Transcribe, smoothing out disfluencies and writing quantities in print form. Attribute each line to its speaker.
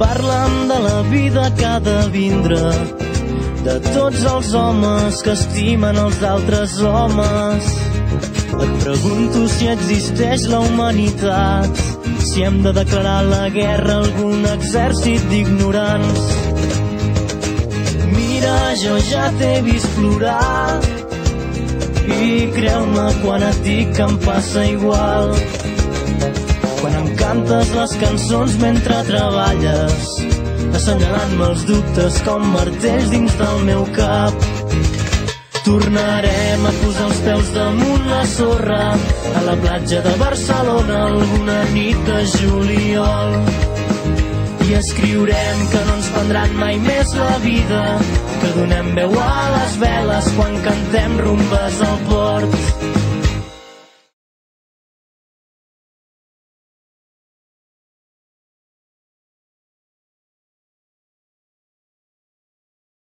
Speaker 1: Parla'm de la vida que ha de vindre, de tots els homes que estimen els altres homes. Et pregunto si existeix la humanitat, si hem de declarar la guerra a algun exèrcit d'ignorants. Mira, jo ja t'he vist plorar, i creu-me quan et dic que em passa igual. Quan em cantes les cançons mentre treballes, assenyalant-me els dubtes com martells dins del meu cap. Tornarem a posar els peus damunt la sorra a la platja de Barcelona alguna nit de juliol. I escriurem que no ens prendran mai més la vida, que donem veu a les veles quan cantem rumbes al port.